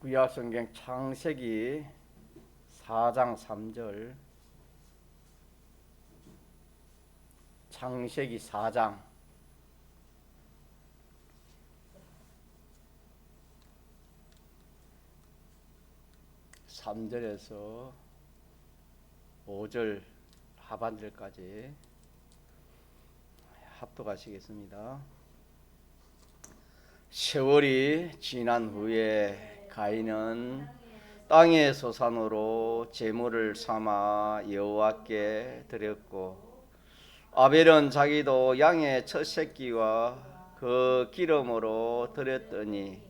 구약성경 창세기 4장 3절. 창세기 4장 3절에서 5절 하반절까지 합독하시겠습니다. 세월이 지난 후에 가인은 땅의 소산으로 제물을 삼아 여호와께 드렸고, 아벨은 자기도 양의 첫 새끼와 그 기름으로 드렸더니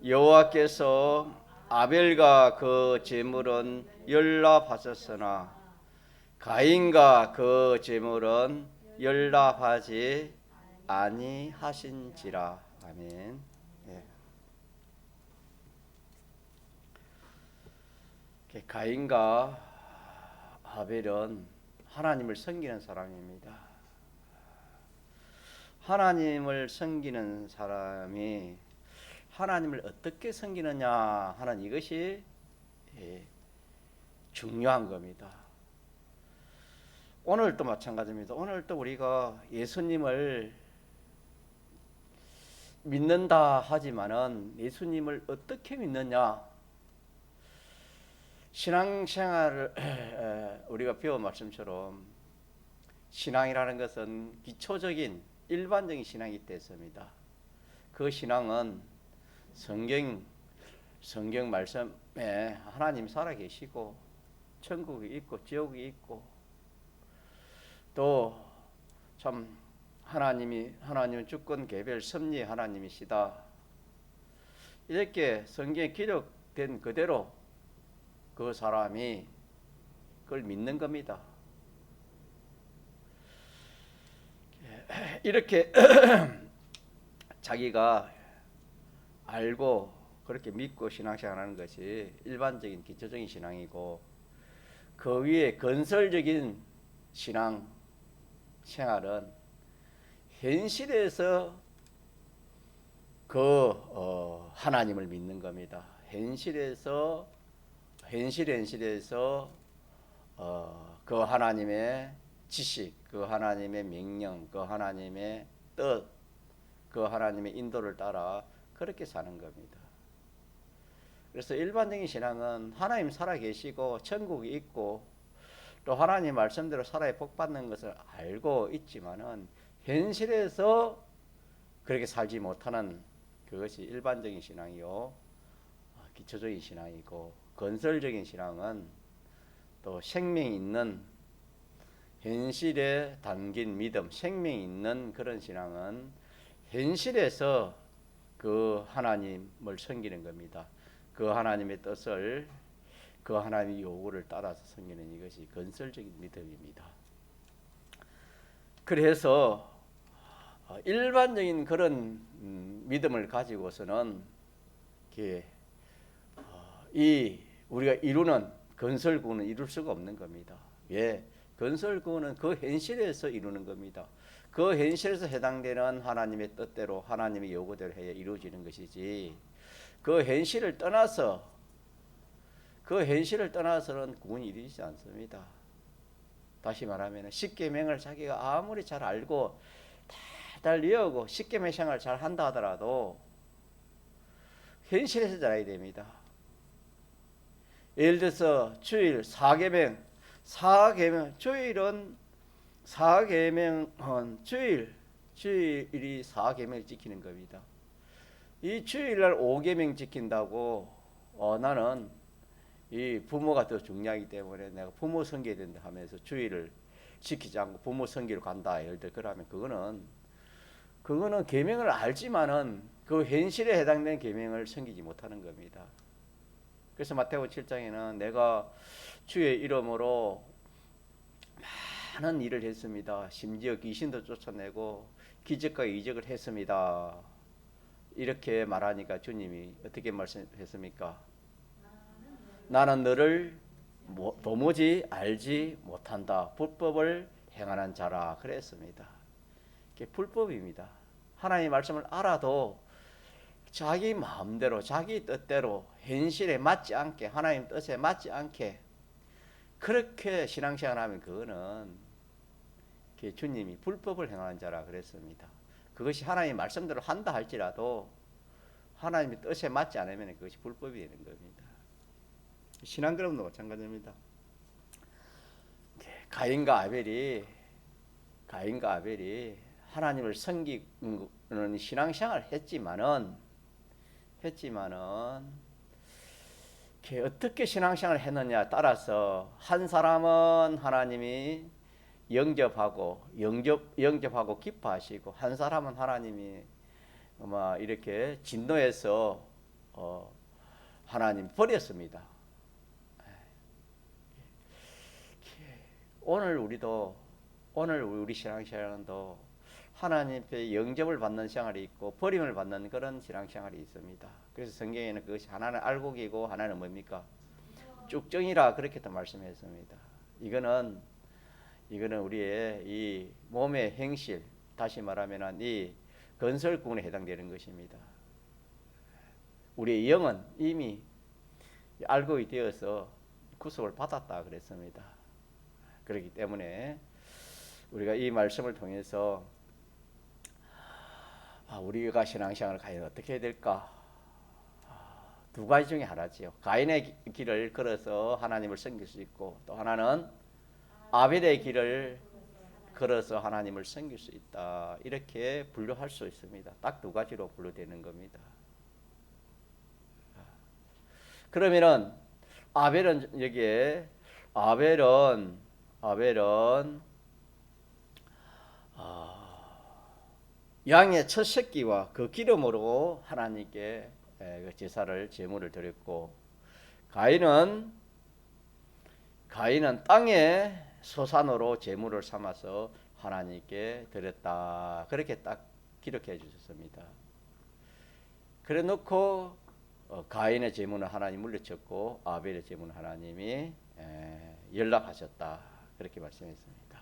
여호와께서 아벨과 그 제물은 연락하셨으나 가인과 그 제물은 연락하지 아니하신지라. 아멘. 가인과 아벨은 하나님을 섬기는 사람입니다. 하나님을 섬기는 사람이 하나님을 어떻게 섬기느냐 하는 이것이 중요한 겁니다. 오늘도 마찬가지입니다. 오늘도 우리가 예수님을 믿는다 하지만은 예수님을 어떻게 믿느냐, 신앙생활을 우리가 배운 말씀처럼 신앙이라는 것은 기초적인 일반적인 신앙이 있습니다. 그 신앙은 성경 말씀에 하나님 살아계시고 천국이 있고 지옥이 있고 또 참 하나님은 주권 개별 섭리 하나님이시다, 이렇게 성경에 기록된 그대로 그 사람이 그걸 믿는 겁니다. 이렇게 자기가 알고 그렇게 믿고 신앙생활하는 것이 일반적인 기초적인 신앙이고, 그 위에 건설적인 신앙생활은 현실에서 하나님을 믿는 겁니다. 현실에서 그 하나님의 지식, 그 하나님의 명령, 그 하나님의 뜻, 그 하나님의 인도를 따라 그렇게 사는 겁니다. 그래서 일반적인 신앙은 하나님 살아계시고 천국이 있고 또 하나님 말씀대로 살아야 복 받는 것을 알고 있지만은 현실에서 그렇게 살지 못하는 그것이 일반적인 신앙이요, 기초적인 신앙이고, 건설적인 신앙은 또 생명 있는 현실에 담긴 믿음, 생명 있는 그런 신앙은 현실에서 그 하나님을 섬기는 겁니다. 그 하나님의 뜻을, 그 하나님의 요구를 따라서 섬기는 이것이 건설적인 믿음입니다. 그래서 일반적인 그런 믿음을 가지고서는 우리가 이루는 건설구는 이룰 수가 없는 겁니다. 왜? 건설구는 그 현실에서 이루는 겁니다. 그 현실에서 해당되는 하나님의 뜻대로 하나님의 요구대로 해야 이루어지는 것이지, 그 현실을 떠나서는 구원이 이루어지지 않습니다. 다시 말하면 십계명을 자기가 아무리 잘 알고 잘 외우고 십계명 생활을 잘 한다 하더라도 현실에서 잘해야 됩니다. 예를 들어서 주일 4계명, 주일은 4계명은 주일이 4계명을 지키는 겁니다. 이 주일날 5계명 지킨다고 나는 이 부모가 더 중요하기 때문에 내가 부모 섬겨야 된다 하면서 주일을 지키지 않고 부모 섬기러 간다, 예를 들어 그러면 그거는 계명을 알지만은 그 현실에 해당되는 계명을 섬기지 못하는 겁니다. 그래서 마태복음 7장에는 내가 주의 이름으로 많은 일을 했습니다. 심지어 귀신도 쫓아내고 기적과 이적을 했습니다. 이렇게 말하니까 주님이 어떻게 말씀했습니까? 나는 너를 도무지 알지 못한다. 불법을 행하는 자라 그랬습니다. 이게 불법입니다. 하나님의 말씀을 알아도 자기 마음대로 자기 뜻대로 현실에 맞지 않게 하나님 뜻에 맞지 않게 그렇게 신앙생활하면 그거는 주님이 불법을 행하는 자라 그랬습니다. 그것이 하나님의 말씀대로 한다 할지라도 하나님의 뜻에 맞지 않으면 그것이 불법이 되는 겁니다. 신앙그룹도 마찬가지입니다. 가인과 아벨이 하나님을 섬기는 신앙생활을 했지만은 어떻게 신앙생활을 했느냐에 따라서 한 사람은 하나님이 영접하고 기뻐하시고 한 사람은 하나님이 이렇게 진노해서 하나님 버렸습니다. 오늘 우리 신앙생활도 하나님의 영접을 받는 생활이 있고 버림을 받는 그런 신앙생활이 있습니다. 그래서 성경에는 그것이 하나는 알곡이고 하나는 뭡니까? 쭉정이라 그렇게도 말씀했습니다. 이거는 우리의 이 몸의 행실, 다시 말하면 이 건설구원에 해당되는 것입니다. 우리의 영은 이미 알곡이 되어서 구속을 받았다 그랬습니다. 그렇기 때문에 우리가 이 말씀을 통해서 우리가 신앙생활을 과연 어떻게 해야 될까? 두 가지 중에 하나지요. 가인의 길을 걸어서 하나님을 섬길 수 있고 또 하나는 아벨의 길을 걸어서 하나님을 섬길 수 있다. 이렇게 분류할 수 있습니다. 딱 두 가지로 분류되는 겁니다. 그러면은 아벨은 여기에 아벨은 양의 첫 새끼와 그 기름으로 하나님께 제사를 제물을 드렸고 가인은 땅의 소산으로 제물을 삼아서 하나님께 드렸다. 그렇게 딱 기록해 주셨습니다. 그래 놓고 가인의 제물은 하나님 물리쳤고 아벨의 제물은 하나님이 연락하셨다. 그렇게 말씀했습니다.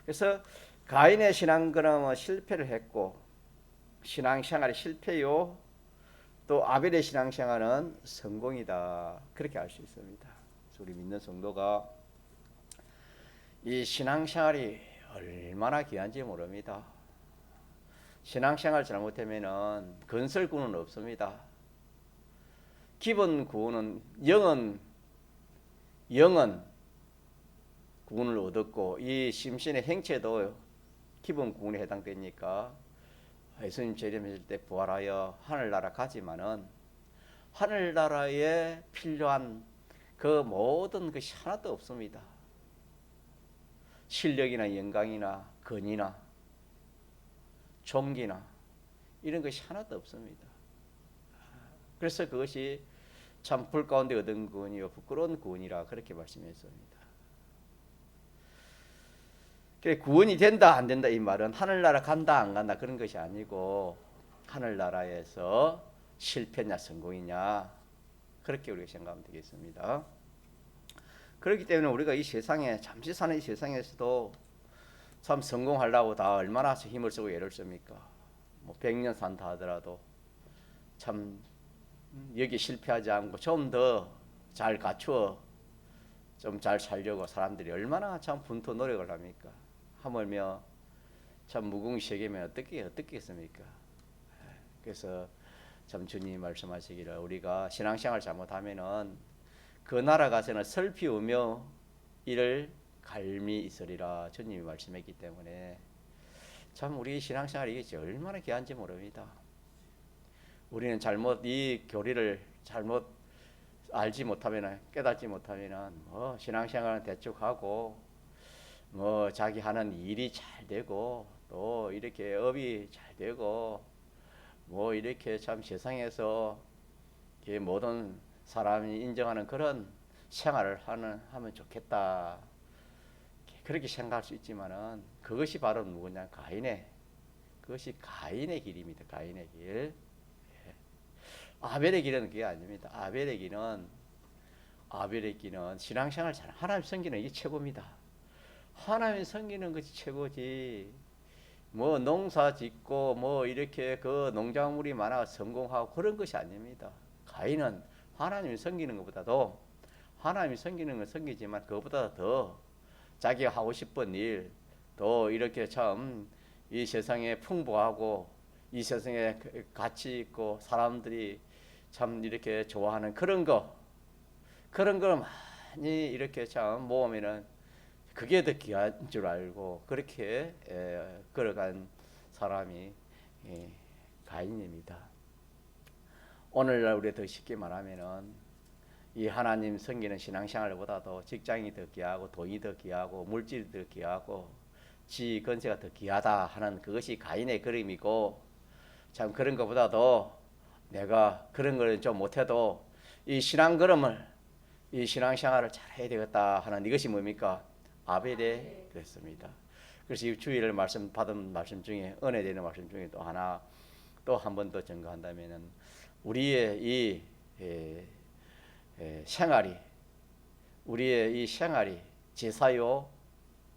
그래서 가인의 신앙그램은 실패를 했고 신앙생활이 실패요. 또 아벨의 신앙생활은 성공이다. 그렇게 알 수 있습니다. 우리 믿는 성도가 이 신앙생활이 얼마나 귀한지 모릅니다. 신앙생활 잘못되면은 건설구는 없습니다. 기본 구원은 영은 구원을 얻었고 이 심신의 행체도 기본 구원에 해당되니까 예수님 재림하실 때 부활하여 하늘나라 가지만은 하늘나라에 필요한 그 모든 것이 하나도 없습니다. 실력이나 영광이나 권위나 종기나 이런 것이 하나도 없습니다. 그래서 그것이 참 불 가운데 얻은 구원이요 부끄러운 구원이라 그렇게 말씀했습니다. 구원이 된다 안 된다 이 말은 하늘나라 간다 안 간다 그런 것이 아니고 하늘나라에서 실패냐 성공이냐 그렇게 우리가 생각하면 되겠습니다. 그렇기 때문에 우리가 이 세상에 잠시 사는 이 세상에서도 참 성공하려고 다 얼마나 힘을 쓰고 애를 씁니까? 100년 산다 하더라도 참 여기 실패하지 않고 좀 더 잘 갖추어 좀 잘 살려고 사람들이 얼마나 참 분투 노력을 합니까? 하물며 참 무궁시계면 어떻게 했습니까? 그래서 참 주님이 말씀하시기를 우리가 신앙생활 잘못하면은 그 나라 가서는 슬피 우며 이를 갈미 있으리라 주님이 말씀했기 때문에 참 우리 신앙생활이 이게 얼마나 귀한지 모릅니다. 우리는 이 교리를 잘못 알지 못하면 깨닫지 못하면 신앙생활은 대충 하고 자기 하는 일이 잘 되고 또 이렇게 업이 잘 되고 이렇게 참 세상에서 모든 사람이 인정하는 그런 생활을 하면 좋겠다. 그렇게 생각할 수 있지만은 그것이 바로 누구냐? 그것이 가인의 길입니다. 가인의 길. 아벨의 길은 그게 아닙니다. 아벨의 길은 신앙생활 잘 하나님 섬기는 이게 최고입니다. 하나님 섬기는 것이 최고지. 뭐 농사 짓고 뭐 이렇게 그 농작물이 많아 성공하고 그런 것이 아닙니다. 가인은 하나님을 섬기는 것보다도 하나님이 섬기는 건 섬기지만 그것보다 더 자기가 하고 싶은 일, 또 이렇게 참 이 세상에 풍부하고 이 세상에 가치 있고 사람들이 참 이렇게 좋아하는 그런 걸 많이 이렇게 참 모으면은 그게 더 귀한 줄 알고 그렇게 걸어간 사람이 가인입니다. 오늘날 우리 더 쉽게 말하면은 이 하나님 섬기는 신앙생활보다도 직장이 더 귀하고 돈이 더 귀하고 물질이 더 귀하고 지 건세가 더 귀하다 하는 그것이 가인의 그림이고, 참 그런 것보다도 내가 그런 걸 좀 못해도 이 신앙 걸음을 이 신앙생활을 잘 해야 되겠다 하는 이것이 뭡니까? 아벨의 그랬습니다. 그래서 이 주일을 말씀 받은 말씀 중에 은혜되는 말씀 중에 또 하나 또 한 번 더 증거한다면은 우리의 이 생활이 우리의 이 생활이 제사요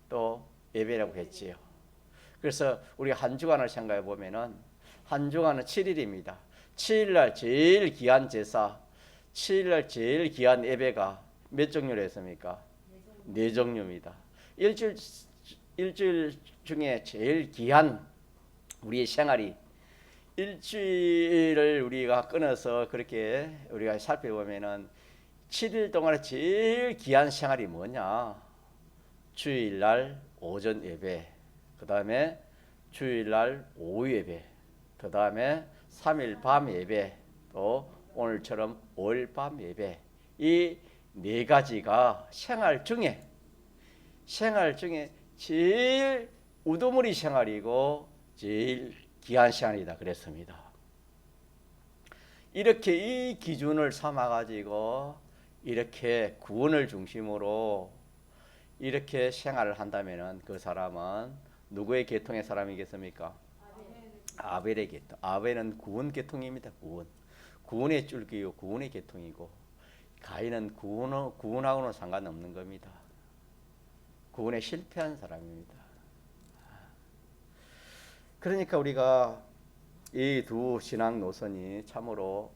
또 예배라고 했지요. 그래서 우리 한 주간을 생각해 보면은 한 주간은 7일입니다. 7일날 제일 귀한 제사, 7일날 제일 귀한 예배가 몇 종류로 했습니까? 네 종류입니다. 일주일 중에 제일 귀한 우리의 생활이 일주일을 우리가 끊어서 그렇게 우리가 살펴보면은 7일 동안에 제일 귀한 생활이 뭐냐? 주일날 오전 예배, 그 다음에 주일날 오후 예배, 그 다음에 3일 밤 예배, 또 오늘처럼 5일 밤 예배, 이 네 가지가 생활 중에 제일 우두머리 생활이고 제일 귀한 생활이다 그랬습니다. 이렇게 이 기준을 삼아 가지고 이렇게 구원을 중심으로 이렇게 생활을 한다면은 그 사람은 누구의 계통의 사람이겠습니까? 아벨의 계통. 아벨은 구원 계통입니다. 구원의 줄기요, 구원의 계통이고, 가인은 구원하고는 상관없는 겁니다. 구원에 실패한 사람입니다. 그러니까 우리가 이 두 신앙 노선이 참으로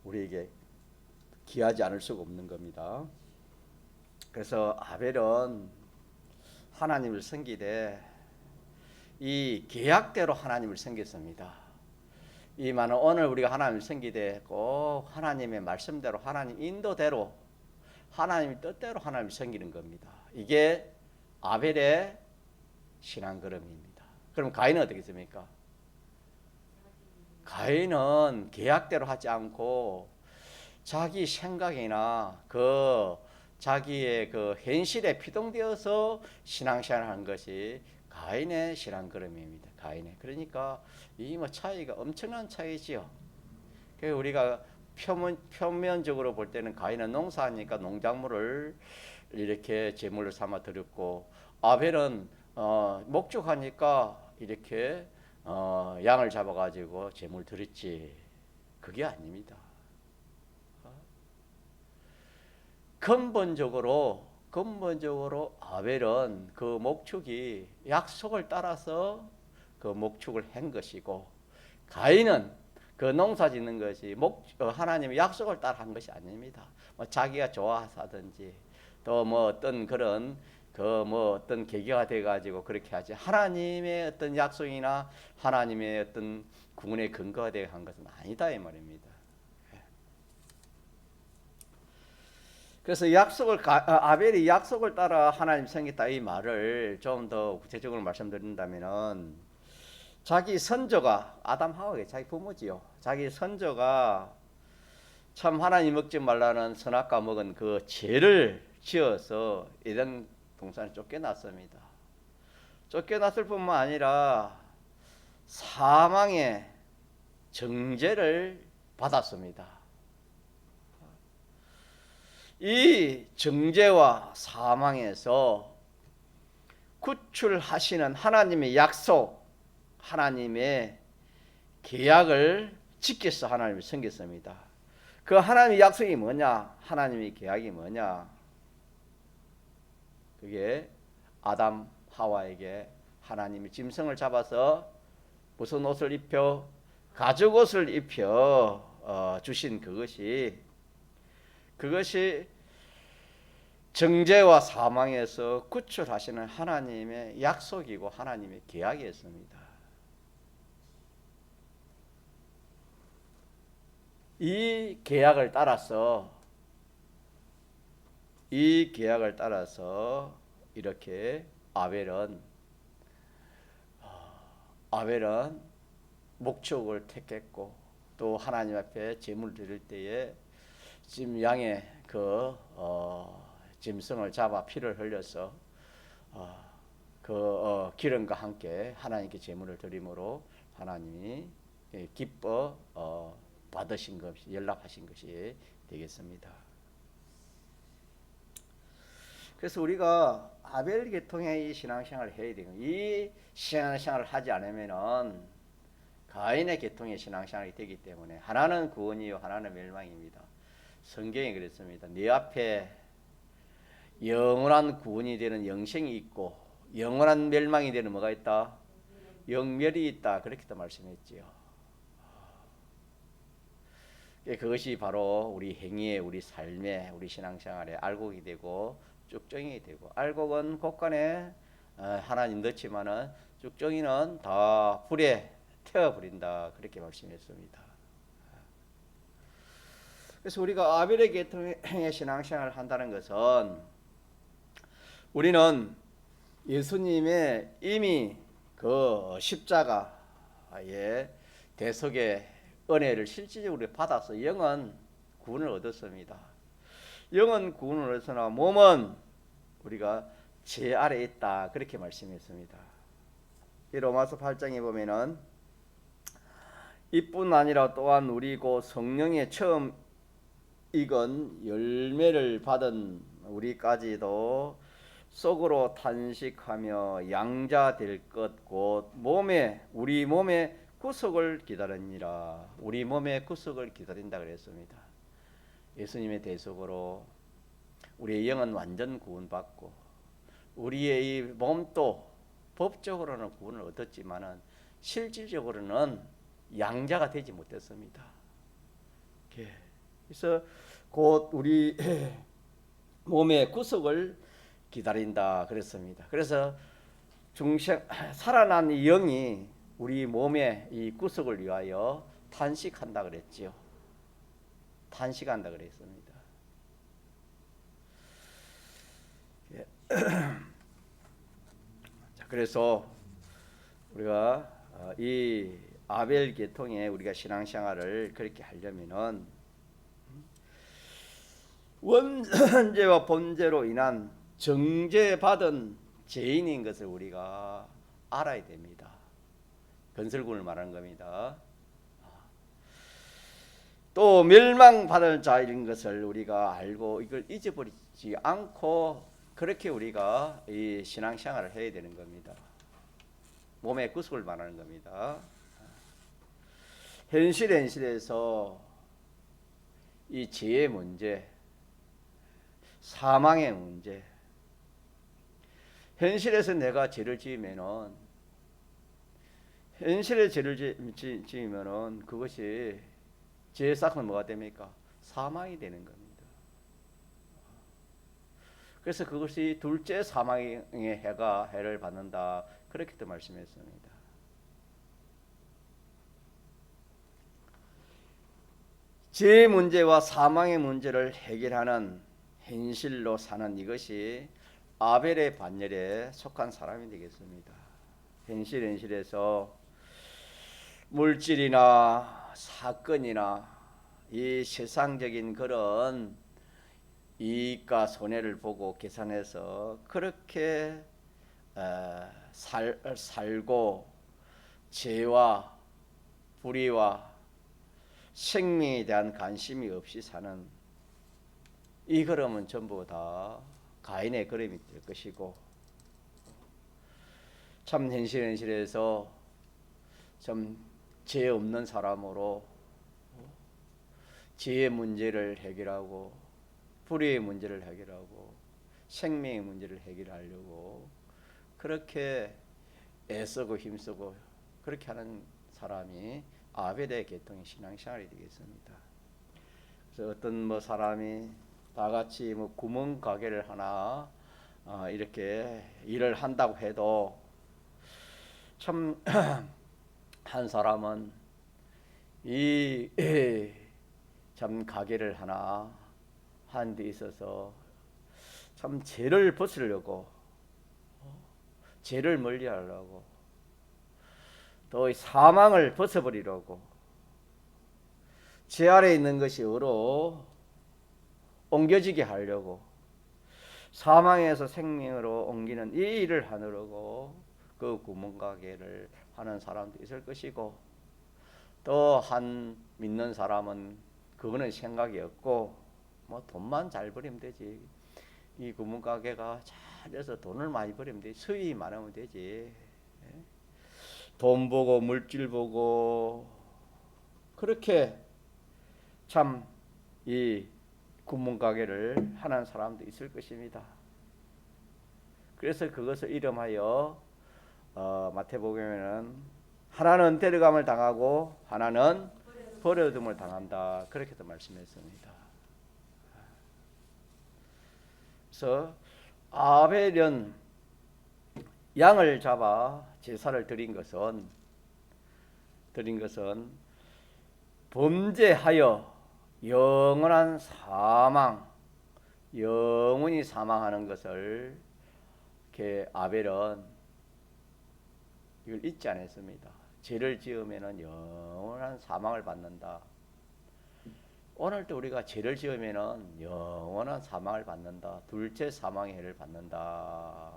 우리에게 귀하지 않을 수가 없는 겁니다. 그래서 아벨은 하나님을 섬기되 이 계약대로 하나님을 섬겼습니다. 이 많은 오늘 우리가 하나님을 섬기되 꼭 하나님의 말씀대로 하나님 인도대로 하나님 뜻대로 하나님을 섬기는 겁니다. 이게 아벨의 신앙 걸음입니다. 그럼 가인은 어떻게 했습니까? 가인은 계약대로 하지 않고 자기 생각이나 자기의 그 현실에 피동되어서 신앙생활을 하는 것이 가인의 신앙 걸음입니다. 가인의. 그러니까 이 뭐 차이가 엄청난 차이지요. 그 우리가 표면적으로 볼 때는 가인은 농사하니까 농작물을 이렇게 제물로 삼아 드렸고, 아벨은 목축하니까 이렇게 양을 잡아가지고 제물 드렸지. 그게 아닙니다. 근본적으로 아벨은 그 목축이 약속을 따라서 그 목축을 한 것이고, 가인은 그 농사 짓는 것이 하나님의 약속을 따라 한 것이 아닙니다. 뭐 자기가 좋아서 하든지 또 뭐 어떤 그런 어떤 계기가 돼 가지고 그렇게 하지, 하나님의 어떤 약속이나 하나님의 어떤 구원의 근거가 되어 한 것은 아니다 이 말입니다. 그래서 아벨이 약속을 따라 하나님 섬겼다 이 말을 좀 더 구체적으로 말씀드린다면은, 자기 선조가 아담 하와가 자기 부모지요. 자기 선조가 참 하나님 먹지 말라는 선악과 먹은 그 죄를 지어서 에덴 동산에 쫓겨났습니다. 쫓겨났을 뿐만 아니라 사망의 정죄를 받았습니다. 이 정죄와 사망에서 구출하시는 하나님의 약속, 하나님의 계약을 지켜서 하나님을 섬겼습니다. 그 하나님의 약속이 뭐냐? 하나님의 계약이 뭐냐? 그게 아담 하와에게 하나님이 짐승을 잡아서 무슨 옷을 입혀? 가죽 옷을 입혀 주신 그것이 정죄와 사망에서 구출하시는 하나님의 약속이고 하나님의 계약이었습니다. 이 계약을 따라서 이렇게 아벨은 목축을 택했고 또 하나님 앞에 제물 드릴 때에 지금 양의 짐승을 잡아 피를 흘려서 기름과 함께 하나님께 제물을 드림으로 하나님이 기뻐 받으신 것이 연락하신 것이 되겠습니다. 그래서 우리가 아벨 계통의 이 신앙생활을 해야 되고 이 신앙생활을 하지 않으면은 가인의 계통의 신앙생활이 되기 때문에 하나는 구원이요 하나는 멸망입니다. 성경이 그랬습니다. 네 앞에 영원한 구원이 되는 영생이 있고 영원한 멸망이 되는 뭐가 있다? 영멸이 있다. 그렇게도 말씀했지요. 그것이 바로 우리 행위에 우리 삶에 우리 신앙생활에 알곡이 되고 쭉정이 되고 알곡은 곳간에 하나님 넣지만은 쭉정이는 다 불에 태워버린다. 그렇게 말씀했습니다. 그래서 우리가 아벨의 계통의 신앙생활을 한다는 것은 우리는 예수님의 이미 그 십자가의 대속의 은혜를 실질적으로 받아서 영은 구원을 얻었습니다. 영은 구원을 얻으나 몸은 우리가 죄 아래에 있다. 그렇게 말씀했습니다. 이 로마서 8장에 보면은 이뿐 아니라 또한 우리 곧 성령의 처음 익은 열매를 받은 우리까지도 속으로 탄식하며 양자 될 것 곧 우리 몸의 구속을 기다리니라. 우리 몸의 구속을 기다린다 그랬습니다. 예수님의 대속으로 우리의 영은 완전 구원받고 우리의 이 몸도 법적으로는 구원을 얻었지만은 실질적으로는 양자가 되지 못했습니다. 그래서 곧 우리 몸의 구속을 기다린다 그랬습니다. 그래서 살아난 영이 우리 몸의 이 구속을 위하여 탄식한다 그랬지요. 탄식한다 그랬습니다. 자, 그래서 우리가 이 아벨 계통에 우리가 신앙생활을 그렇게 하려면은 원죄와 범죄로 인한 정죄받은 죄인인 것을 우리가 알아야 됩니다. 건설군을 말하는 겁니다. 또 멸망받을 자인 것을 우리가 알고 이걸 잊어버리지 않고 그렇게 우리가 이 신앙생활을 해야 되는 겁니다. 몸의 구속을 말하는 겁니다. 현실에서 이 죄의 문제, 사망의 문제, 현실에서 내가 죄를 지으면은 현실에 죄를 지으면은 그것이 죄의 싹은 뭐가 됩니까? 사망이 되는 겁니다. 그래서 그것이 둘째 사망의 해를 받는다. 그렇게도 말씀했습니다. 죄의 문제와 사망의 문제를 해결하는 현실로 사는 이것이 아벨의 반열에 속한 사람이 되겠습니다. 현실에서 물질이나 사건이나 이 세상적인 그런 이익과 손해를 보고 계산해서 그렇게 살고 죄와 불의와 생명에 대한 관심이 없이 사는 이 걸음은 전부 다 가인의 걸음이 될 것이고 참 현실에서 좀 죄 없는 사람으로 죄의 문제를 해결하고 불의의 문제를 해결하고 생명의 문제를 해결하려고 그렇게 애쓰고 힘쓰고 그렇게 하는 사람이 아벨의 계통의 신앙생활이 되겠습니다. 그래서 어떤 뭐 사람이 다 같이 뭐 구멍 가게를 하나 이렇게 일을 한다고 해도 참 한 사람은 이 참 가게를 하나 하는 데 있어서 참 죄를 벗으려고 죄를 멀리하려고 또 사망을 벗어버리려고 죄 아래 있는 것이 의로 옮겨지게 하려고 사망에서 생명으로 옮기는 이 일을 하느라고 그 구멍가게를 하는 사람도 있을 것이고 또 한 믿는 사람은 그거는 생각이 없고 뭐 돈만 잘 벌이면 되지 이 구멍가게가 잘해서 돈을 많이 벌이면 되지 수익이 많으면 되지 돈 보고 물질 보고 그렇게 참 이 구멍가게를 하는 사람도 있을 것입니다. 그래서 그것을 이름하여 마태복음에는 하나는 데려감을 당하고 하나는 버려둠을 당한다 그렇게도 말씀했습니다. 그래서 아벨은 양을 잡아 제사를 드린 것은 범죄하여 영원한 사망, 영원히 사망하는 것을 이렇게 아벨은 이걸 잊지 않았습니다. 죄를 지으면은 영원한 사망을 받는다. 오늘도 우리가 죄를 지으면은 영원한 사망을 받는다. 둘째 사망의 해를 받는다.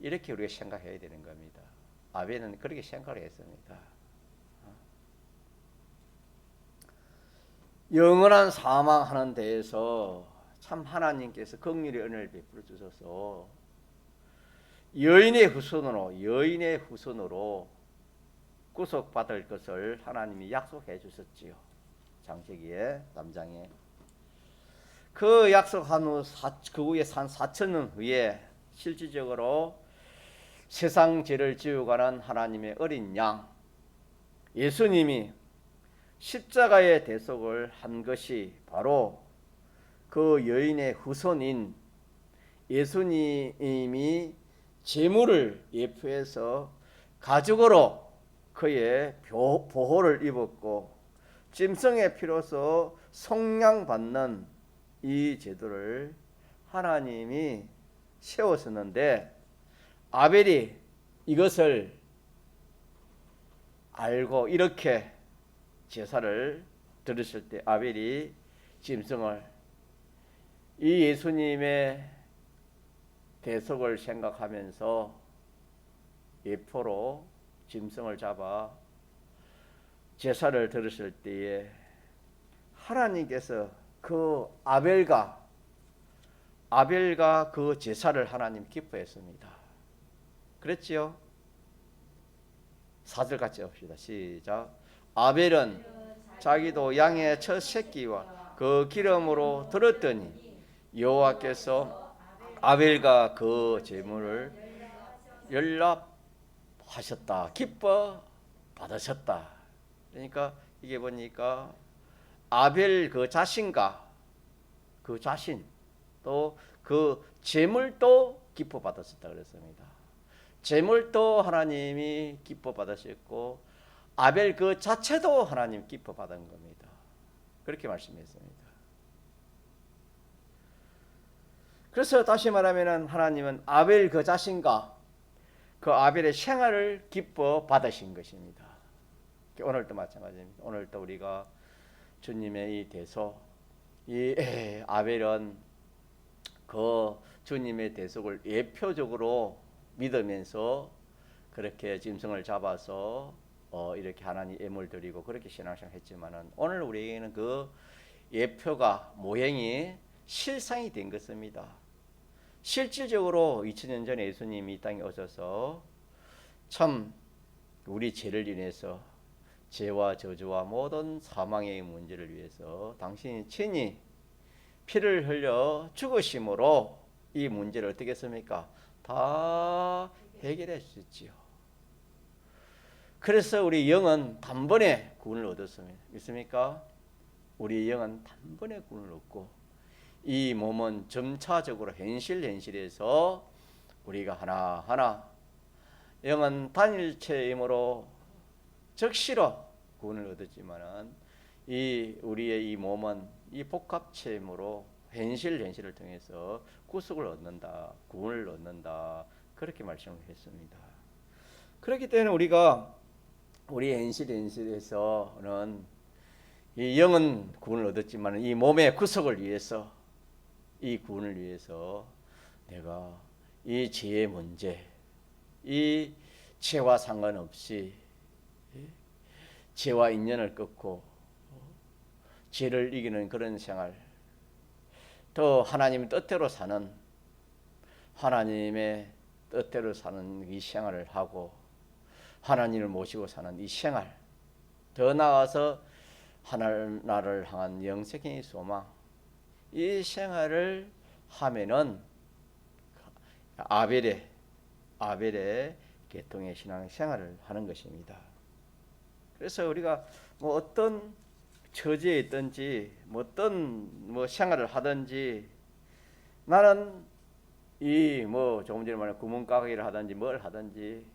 이렇게 우리가 생각해야 되는 겁니다. 아벨은 그렇게 생각을 했습니다. 영원한 사망하는 데에서 참 하나님께서 긍휼의 은혜를 베풀어 주셔서 여인의 후손으로 구속받을 것을 하나님이 약속해 주셨지요. 창세기의 3장에 그 약속한 후 그 후에 한 4,000년 후에 실질적으로 세상 죄를 지우가는 하나님의 어린 양 예수님이 십자가의 대속을 한 것이 바로 그 여인의 후손인 예수님이 제물을 예표해서 가죽으로 그의 보호를 입었고 짐승의 피로서 속량받는 이 제도를 하나님이 세웠었는데 아벨이 이것을 알고 이렇게 제사를 드렸을 때 아벨이 짐승을 이 예수님의 대속을 생각하면서 예표로 짐승을 잡아 제사를 드렸을 때에 하나님께서 그 아벨과 그 제사를 하나님 기뻐했습니다. 그랬지요? 4절 같이 합시다. 시작. 아벨은 자기도 양의 첫 새끼와 그 기름으로 들었더니 여호와께서 아벨과 그 제물을 연락하셨다. 기뻐 받으셨다. 그러니까 이게 보니까 아벨 그 자신과 그 자신 또 그 제물도 기뻐 받으셨다 그랬습니다. 제물도 하나님이 기뻐 받으셨고 아벨 그 자체도 하나님 기뻐 받은 겁니다. 그렇게 말씀했습니다. 그래서 다시 말하면 하나님은 아벨 그 자신과 그 아벨의 생활을 기뻐 받으신 것입니다. 오늘도 마찬가지입니다. 오늘도 우리가 주님의 이 대속, 이 아벨은 그 주님의 대속을 예표적으로 믿으면서 그렇게 짐승을 잡아서 이렇게 하나님 예물 드리고 그렇게 신앙생활 했지만은 오늘 우리에게는 그 예표가 모형이 실상이 된 것입니다. 실질적으로 2000년 전에 예수님이 이 땅에 오셔서 참 우리 죄를 인해서 죄와 저주와 모든 사망의 문제를 위해서 당신이 친히 피를 흘려 죽으심으로 이 문제를 어떻게 했습니까? 다 해결할 수 있지요. 그래서 우리 영은 단번에 구원을 얻었습니다. 믿습니까? 우리 영은 단번에 구원을 얻고 이 몸은 점차적으로 현실에서 우리가 하나하나 영은 단일체이므로 즉시로 구원을 얻었지만은 이 우리의 이 몸은 이 복합체이므로 현실을 통해서 구속을 얻는다, 구원을 얻는다, 그렇게 말씀을 했습니다. 그렇기 때문에 우리가 우리 현실에서는 이 영은 구원을 얻었지만 이 몸의 구속을 위해서, 이 구원을 위해서 내가 이 죄의 문제, 이 죄와 상관없이 죄와 인연을 끊고 죄를 이기는 그런 생활, 또 하나님 뜻대로 사는, 하나님의 뜻대로 사는 이 생활을 하고 하나님을 모시고 사는 이 생활, 더 나아가서 하나님을 향한 영생의 소망, 이 생활을 하면은 아벨의 계통의 신앙 생활을 하는 것입니다. 그래서 우리가 뭐 어떤 처지에 있든지 어떤 생활을 하든지, 나는 이 조금 전에 말한 구멍가게를 하든지 뭘 하든지,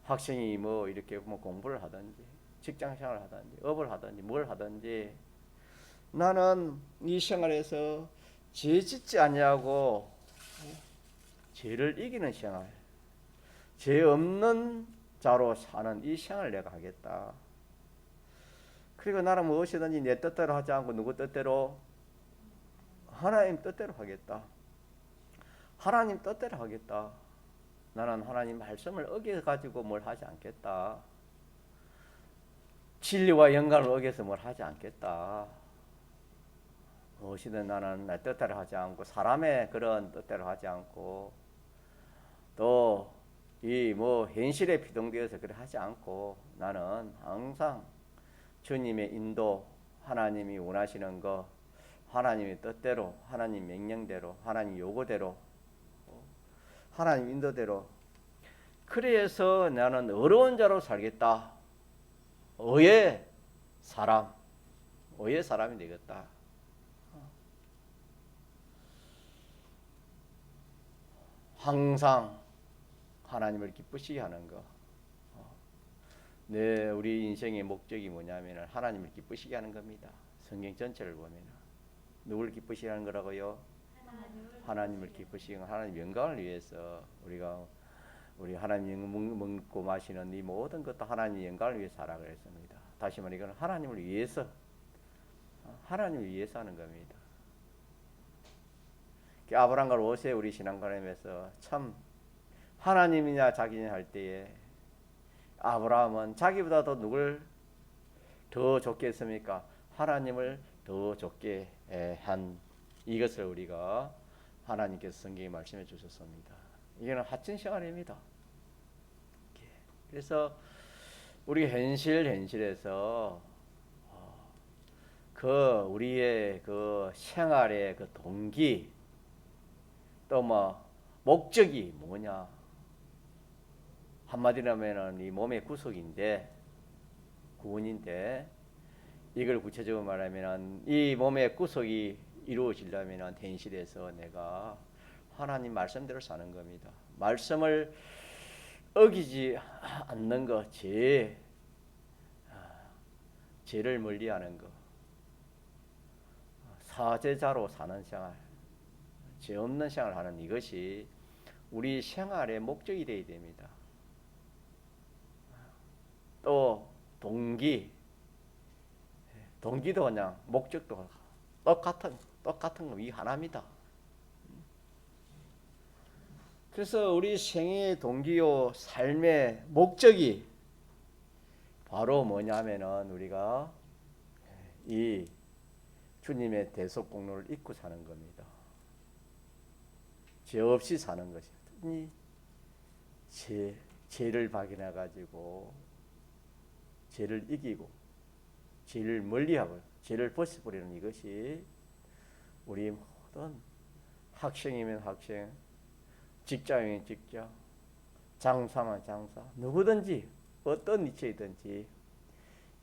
학생이 이렇게 공부를 하든지 직장 생활을 하든지 업을 하든지 뭘 하든지, 나는 이 생활에서 죄 짓지 아니하고 죄를 이기는 생활, 죄 없는 자로 사는 이 생활을 내가 하겠다. 그리고 나는 무엇이든지 내 뜻대로 하지 않고 누구 뜻대로? 하나님 뜻대로 하겠다. 하나님 뜻대로 하겠다. 나는 하나님 말씀을 어겨가지고 뭘 하지 않겠다. 진리와 영광을 어겨서 뭘 하지 않겠다. 무엇이든 나는 내 뜻대로 하지 않고 사람의 그런 뜻대로 하지 않고, 또 이 현실에 비동되어서 그래 하지 않고, 나는 항상 주님의 인도, 하나님이 원하시는 거, 하나님의 뜻대로, 하나님 명령대로, 하나님 요구대로, 하나님 인도대로, 그래서 나는 의로운 자로 살겠다. 의의 사람이 되겠다. 항상 하나님을 기쁘시게 하는 거. 우리 인생의 목적이 뭐냐면 하나님을 기쁘시게 하는 겁니다. 성경 전체를 보면 누구를 기쁘시게 하는 거라고요? 하나님을 기쁘시게 하는, 하나님 영광을 위해서 우리 하나님 먹고 마시는 이 모든 것도 하나님 영광을 위해 살아가야 했습니다. 다시 말해 이건 하나님을 위해서 하는 겁니다. 아브라함과 롯의 우리 신앙관념에서 참 하나님이냐 자기냐 할 때에 아브라함은 자기보다도 누굴 더 좋게 했습니까? 하나님을 더 좋게 한 이것을 우리가 하나님께서 성경에 말씀해 주셨습니다. 이거는 하찮은 생활입니다. 그래서 우리 현실에서 우리의 그 생활의 그 동기, 또 목적이 뭐냐? 한마디로 하면은 이 몸의 구속인데, 구원인데, 이걸 구체적으로 말하면은 이 몸의 구속이 이루어지려면은 현실에서 내가 하나님 말씀대로 사는 겁니다. 말씀을 어기지 않는 것, 죄를 멀리하는 것, 사제자로 사는 생활, 죄 없는 생활을 하는 이것이 우리 생활의 목적이 되어야 됩니다. 또 동기도 그냥 목적도 똑같은 거 이 하나입니다. 그래서 우리 생애의 동기요 삶의 목적이 바로 뭐냐면은 우리가 이 주님의 대속 공로를 잊고 사는 겁니다. 죄 없이 사는 것이 죄를 발견해 가지고 죄를 이기고 죄를 멀리하고 죄를 벗어버리는 이것이 우리 모든 학생이면 학생, 직장인 직장, 장사만 장사, 누구든지 어떤 이체이든지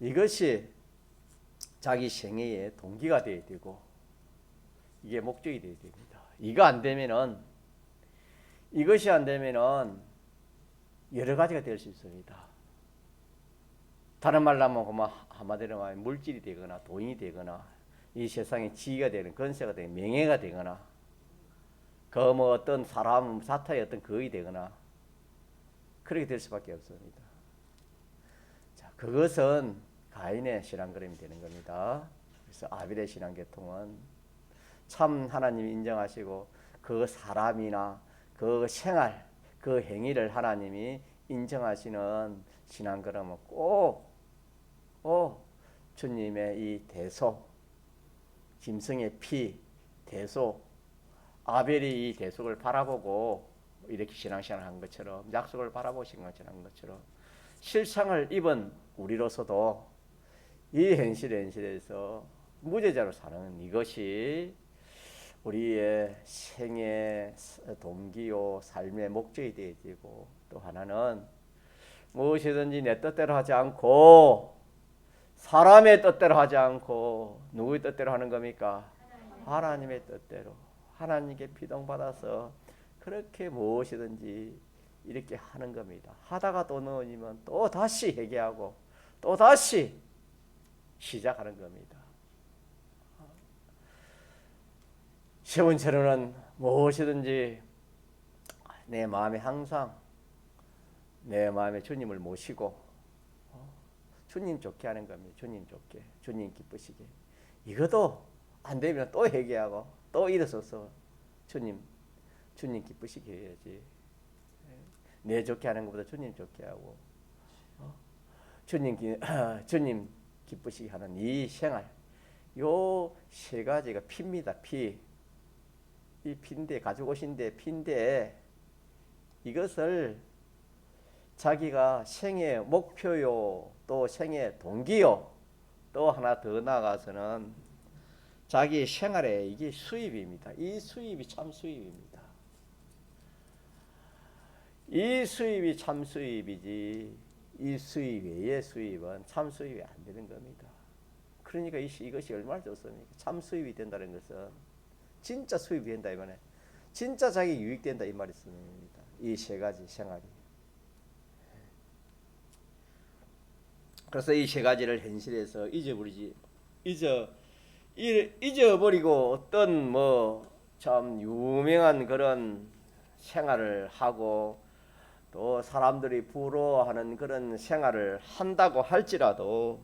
이것이 자기 생애의 동기가 되어야 되고 이게 목적이 되어야 됩니다. 이것이 안 되면은 여러 가지가 될 수 있습니다. 다른 말로 하면 한마디로 말하면 물질이 되거나 돈이 되거나 이 세상에 지위가 되는 권세가 되거나 명예가 되거나 그 뭐 어떤 사람 사타의 어떤 거의 되거나 그렇게 될 수밖에 없습니다. 자, 그것은 가인의 신앙그램이 되는 겁니다. 그래서 아벨의 신앙계통은 참 하나님이 인정하시고 그 사람이나 그 생활, 그 행위를 하나님이 인정하시는 신앙그램은 꼭 주님의 이 대속, 짐승의 피, 대속, 아벨이 이 대속을 바라보고 이렇게 신앙생활을 한 것처럼 약속을 바라보신 것처럼 실상을 입은 우리로서도 이 현실에서 무죄자로 사는 이것이 우리의 생애 동기요 삶의 목적이 되어지고 또 하나는 무엇이든지 내 뜻대로 하지 않고 사람의 뜻대로 하지 않고 누구의 뜻대로 하는 겁니까? 하나님의 뜻대로 하나님께 피동받아서 그렇게 무엇이든지 이렇게 하는 겁니다. 하다가 또 넘어지면 또 다시 회개하고 또 다시 시작하는 겁니다. 시온처럼은 무엇이든지 내 마음에 항상 내 마음에 주님을 모시고 주님 좋게 하는 겁니다. 주님 좋게, 주님 기쁘시게. 이것도 안 되면 또 회개하고 또 일어서서 주님 기쁘시게 해야지. 내 좋게 하는 것보다 주님 좋게 하고 주님 기쁘시게 하는 이 생활, 요 세 가지가 피입니다. 피. 이 피인데 가지고 오신데 피인데 이것을 자기가 생애 목표요 또 생애 동기요 또 하나 더 나아가서는 자기 생활에 이게 수입입니다. 이 수입이 참 수입입니다. 이 수입이 참 수입이지 이 수입 외의 수입은 참 수입이 안 되는 겁니다. 그러니까 이것이 얼마나 좋습니까? 참 수입이 된다는 것은 진짜 수입이 된다 이 말에 진짜 자기 유익된다 이 말이 있습니다. 이 세 가지 생활이. 그래서 이 세 가지를 현실에서 잊어버리고 어떤 뭐 참 유명한 그런 생활을 하고 또 사람들이 부러워하는 그런 생활을 한다고 할지라도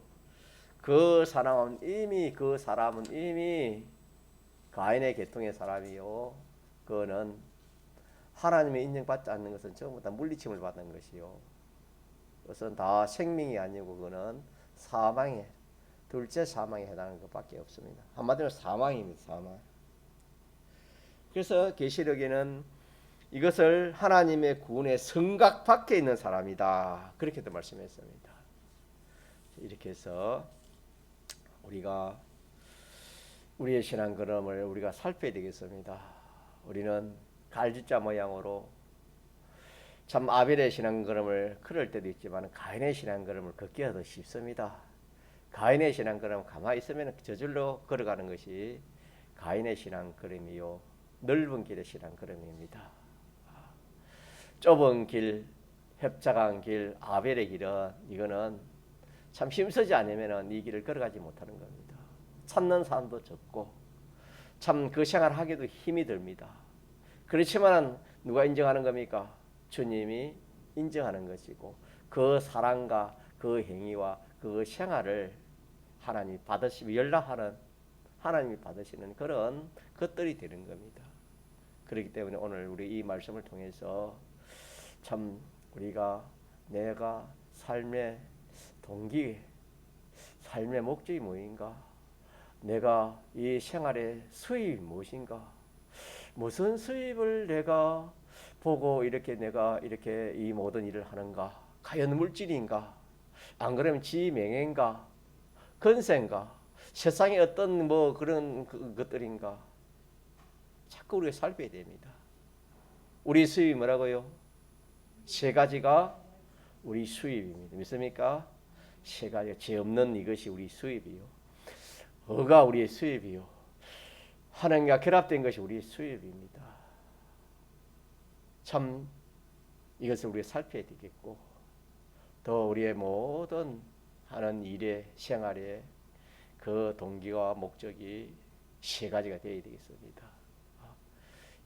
그 사람은 이미 가인의 계통의 사람이요. 그거는 하나님의 인정받지 않는 것은 전부 다 물리침을 받는 것이요. 그것은 다 생명이 아니고 그거는 둘째 사망에 해당하는 것밖에 없습니다. 한마디로 사망입니다. 사망. 그래서 계시록에는 이것을 하나님의 구원의 성각 밖에 있는 사람이다. 그렇게도 말씀했습니다. 이렇게 해서 우리가 우리의 신앙 걸음을 우리가 살펴야 되겠습니다. 우리는 갈짓자 모양으로 참 아벨의 신앙 걸음을 걸을 때도 있지만 가인의 신앙 걸음을 걷기가 더 쉽습니다. 가인의 신앙 걸음 가만히 있으면 저절로 걸어가는 것이 가인의 신앙 걸음이요. 넓은 길의 신앙 걸음입니다. 좁은 길, 협착한 길, 아벨의 길은 이거는 참 힘쓰지 않으면 이 길을 걸어가지 못하는 겁니다. 찾는 사람도 적고 참 그 생활하기도 힘이 듭니다. 그렇지만 누가 인정하는 겁니까? 주님이 인정하는 것이고 그 사랑과 그 행위와 그 생활을 하나님이 받으시고 하나님이 받으시는 그런 것들이 되는 겁니다. 그렇기 때문에 오늘 우리 이 말씀을 통해서 참 내가 삶의 동기, 삶의 목적이 무엇인가? 내가 이 생활의 수입이 무엇인가? 무슨 수입을 내가 보고 내가 이렇게 이 모든 일을 하는가? 과연 물질인가? 안 그러면 지명예인가? 건세인가? 세상에 어떤 뭐 그런 것들인가? 자꾸 우리가 살펴야 됩니다. 우리 수입이 뭐라고요? 세 가지가 우리 수입입니다. 믿습니까? 세 가지가 죄 없는 이것이 우리 수입이요. 어가 우리의 수입이요. 하나님과 결합된 것이 우리의 수입입니다. 참 이것을 우리가 살펴야 되겠고 더 우리의 모든 하는 일의 생활에 그 동기와 목적이 세 가지가 되어야 되겠습니다.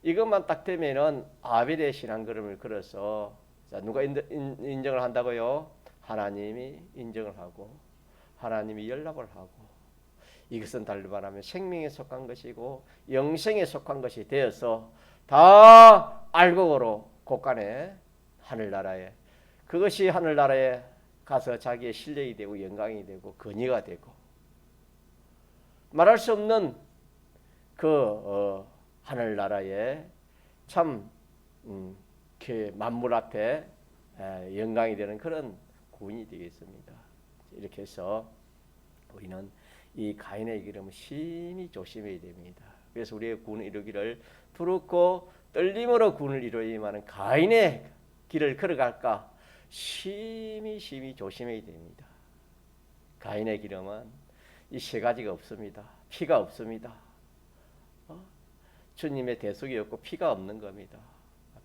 이것만 딱 되면은 아벨의 신앙 걸음을 걸어서 자, 누가 인정을 한다고요? 하나님이 인정을 하고 하나님이 연락을 하고 이것은 달리 말하면 생명에 속한 것이고 영생에 속한 것이 되어서 다 알곡으로 곳간에 하늘나라에 그것이 하늘나라에 가서 자기의 실력이 되고 영광이 되고 건의가 되고 말할 수 없는 그 하늘나라에 참 만물 앞에 영광이 되는 그런 구원이 되겠습니다. 이렇게 해서 우리는 이 가인의 길은 심히 조심해야 됩니다. 그래서 우리의 구원을 이루기를 두렵고 떨림으로 구원을 이루어야만 가인의 길을 걸어갈까 심히 조심해야 됩니다. 가인의 기름은 이 세 가지가 없습니다. 피가 없습니다. 주님의 대속이 없고 피가 없는 겁니다.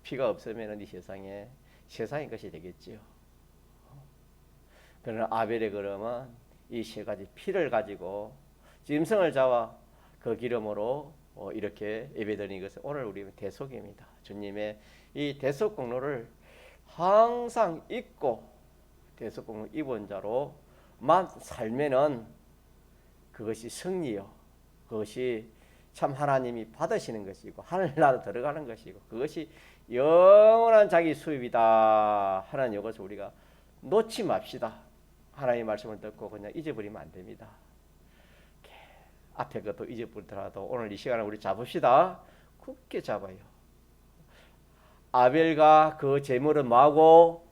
피가 없으면 이 세상의 것이 되겠지요. 그러나 아벨의 기름은 이 세 가지 피를 가지고 짐승을 잡아 그 기름으로 이렇게 예배드리는 것은 오늘 우리의 대속입니다. 주님의 이 대속 공로를 항상 잊고 대속 공로 입은 자로만 살면은 그것이 승리요. 그것이 참 하나님이 받으시는 것이고 하늘나라 들어가는 것이고 그것이 영원한 자기 수입이다 하는 이것을 우리가 놓지 맙시다. 하나님의 말씀을 듣고 그냥 잊어버리면 안 됩니다. 앞에 것도 잊어버리더라도 오늘 이 시간을 우리 잡읍시다. 굳게 잡아요. 아벨과 그 제물은 뭐하고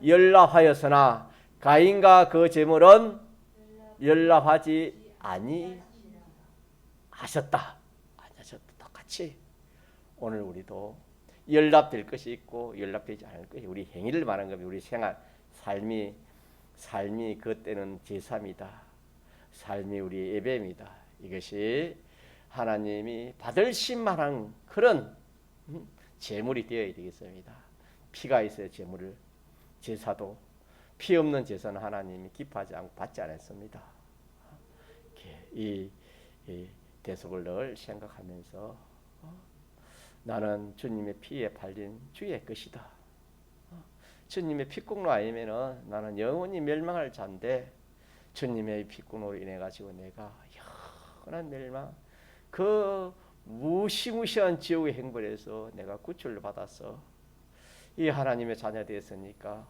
연락하였으나 가인과 그 제물은 연락하지 아니하셨다. 똑같이 오늘 우리도 연락될 것이 있고 연락되지 않을 것이 우리 행위를 말하는 겁니다. 우리 생활 삶이 그때는 제사입니다. 삶이 우리 예배입니다. 이것이 하나님이 받으실 만한 그런 제물이 되어야 되겠습니다. 피가 있어야 제사도 피 없는 제사는 하나님이 기뻐하지 않고 받지 않았습니다. 이 대속을 늘 생각하면서 나는 주님의 피에 팔린 주의 것이다. 주님의 피공로 아니면은 나는 영원히 멸망할 자인데 주님의 피공로로 인해 가지고 내가 영원한 멸망 그 무시무시한 지옥의 행벌에서 내가 구출을 받았어. 이 하나님의 자녀 되었으니까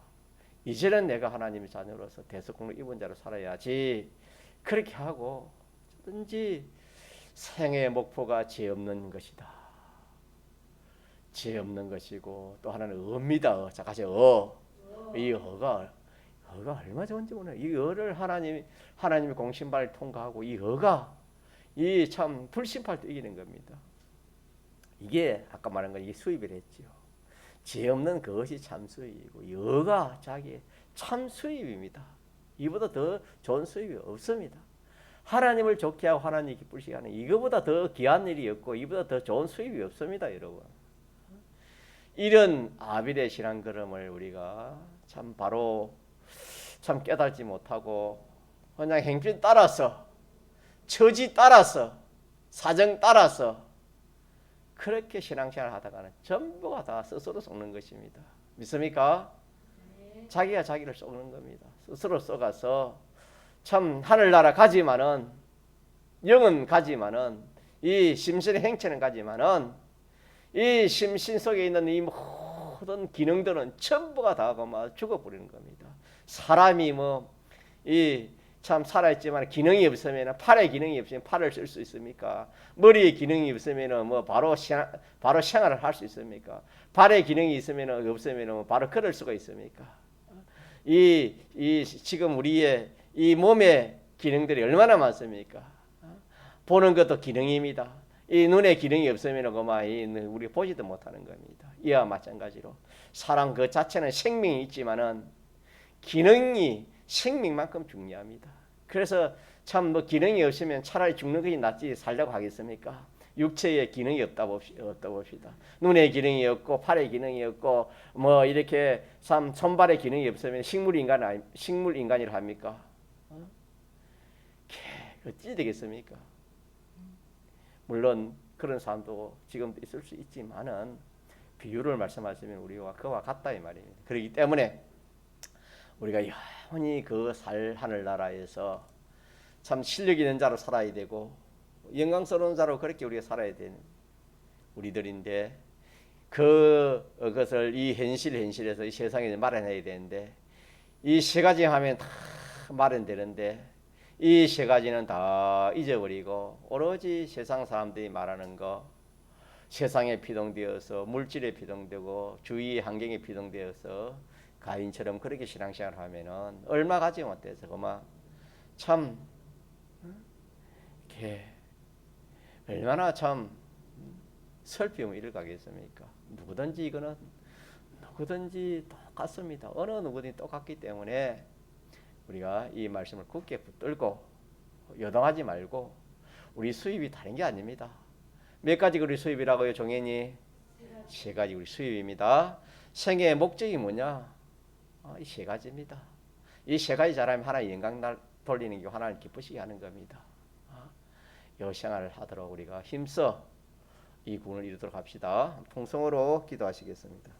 이제는 내가 하나님의 자녀로서 대속공로 입은 자로 살아야지. 그렇게 하고 뭐든지 생애의 목표가 죄 없는 것이다. 죄 없는 것이고 또 하나는 의입니다. 자, 같이 이 의가 얼마 좋은지 몰라요. 이 의를 하나님의 공심판을 통과하고 이 의가 이 참 불심판을 이기는 겁니다. 이게 아까 말한 거 이게 수입을 했죠. 죄 없는 그것이 참 수입이고 이 의가 자기 참 수입입니다. 이보다 더 좋은 수입이 없습니다. 하나님을 좋게 하고 하나님 기쁘시게 하는 이거보다 더 귀한 일이 없고 이보다 더 좋은 수입이 없습니다, 여러분. 이런 아벨의 신앙 걸음을 우리가 참 바로 참 깨달지 못하고 그냥 행편 따라서 처지 따라서 사정 따라서 그렇게 신앙생활 하다가는 전부가 다 스스로 썩는 것입니다. 믿습니까? 자기가 자기를 썩는 겁니다. 스스로 썩어서 참 하늘나라 가지만은 영은 가지만은 이 심신의 행체는 가지만은 이 심신 속에 있는 이 모든 기능들은 전부가 다 죽어버리는 겁니다. 사람이 이 참 살아있지만 기능이 없으면 팔의 기능이 없으면 팔을 쓸 수 있습니까? 머리의 기능이 없으면 바로 생활을 할 수 있습니까? 발의 기능이 없으면 바로 걸을 수가 있습니까? 지금 우리의 이 몸의 기능들이 얼마나 많습니까? 보는 것도 기능입니다. 이 눈의 기능이 없으면 그만 우리 보지도 못하는 겁니다. 이와 마찬가지로 사람 그 자체는 생명이 있지만은 기능이 생명만큼 중요합니다. 그래서 참 뭐 기능이 없으면 차라리 죽는 것이 낫지 살려고 하겠습니까? 육체에 기능이 없다 봅시다. 눈의 기능이 없고 팔의 기능이 없고 뭐 이렇게 참 손발의 기능이 없으면 식물 인간이라 합니까? 어찌 되겠습니까? 물론 그런 사람도 지금 있을 수 있지만은 비유를 말씀하시면 우리와 그와 같다 이 말입니다. 그렇기 때문에 우리가 영원히 그 살 하늘나라에서 참 실력 있는 자로 살아야 되고 영광스러운 자로 그렇게 우리가 살아야 되는 우리들인데 그것을 이 현실에서 이 세상에 마련해야 되는데 이 세 가지 하면 다 마련되는데 이 세 가지는 다 잊어버리고 오로지 세상 사람들이 말하는 거 세상에 피동되어서 물질에 피동되고 주위 환경에 피동되어서 가인처럼 그렇게 신앙생활을 하면은 얼마 가지 못해서 그만 참 이렇게 얼마나 참 슬픔 이를 가겠습니까? 누구든지 똑같습니다. 어느 누구든지 똑같기 때문에 우리가 이 말씀을 굳게 붙들고 여동하지 말고 우리 수입이 다른 게 아닙니다. 몇 가지 우리 수입이라고요, 종현이? 세 가지 우리 수입입니다. 생애의 목적이 뭐냐? 이 세 가지입니다. 이 세 가지 잘하면 하나님 영광 돌리는 게 하나님 기쁘시게 하는 겁니다. 이 생활을 하도록 우리가 힘써 이 구원을 이루도록 합시다. 통성으로 기도하시겠습니다.